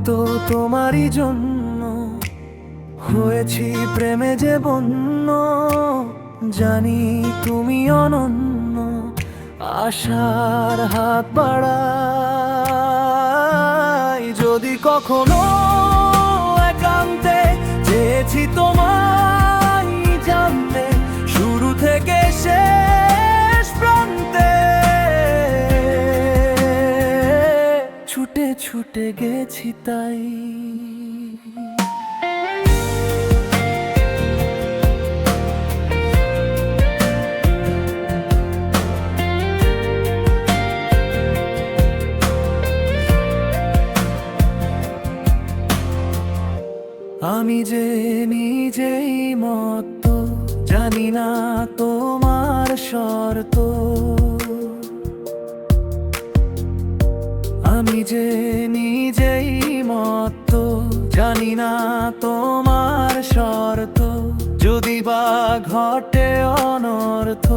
হয়তো তোমারই জন্য হয়েছি প্রেমে যে বন্য, জানি তুমি অনন্য, আশার হাত বাড়াই। যদি কখনো একান্তে চেয়েছি তোমায় জানতে, শুরু থেকে শেষ প্রান্তে ছুটে ছুটে গেছি তাই। আমি যে নিজেই মত্ত, জানি না তোমার শর্ত। আমি যে নিজেই মত্ত, জানি না তোমার শর্ত। যদি বা ঘটে অনর্থ,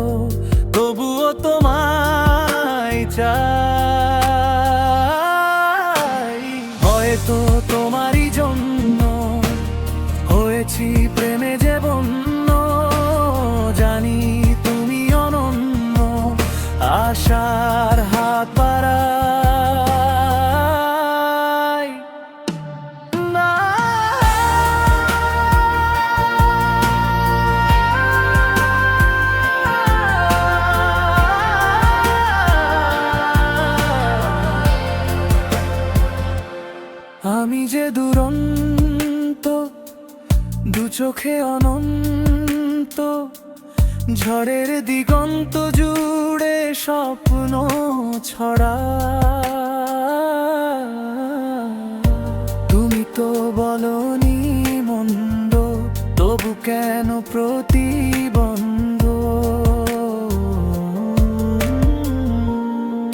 তবুও তোমায় চাই। হয়তো তোমারই জন্য হয়েছি প্রেমে যে বন্য, জানি তুমি অনন্য, আশার হাত বাড়াই। না আমি যে দুরন্ত, দু চোখে অনন্ত, ঝড়ের দিগন্ত জুড়ে স্বপ্ন ছড়া। তুমি তো বলনি মন্দ, তবু কেন প্রতিবন্ধ?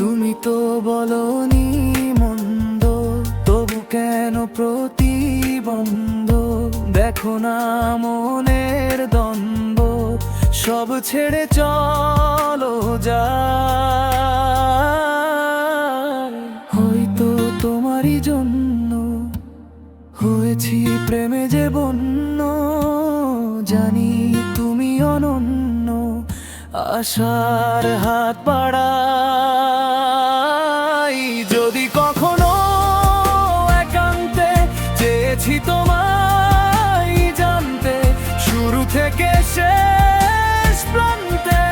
তুমি তো বলনি মন্দ, তবু কেন প্রতিবন্ধ? দেখো না মনের দ্বন্দ্ব, সব ছেড়ে চলো যাই। হয়তো তোমারই জন্য হয়েছি প্রেমে যে বন্য, জানি তুমি অনন্য, আশার হাত বাড়াই। যদি কখনো একান্তে চেয়েছি তোমায় জানতে, শুরু থেকে শেষ প্রান্তে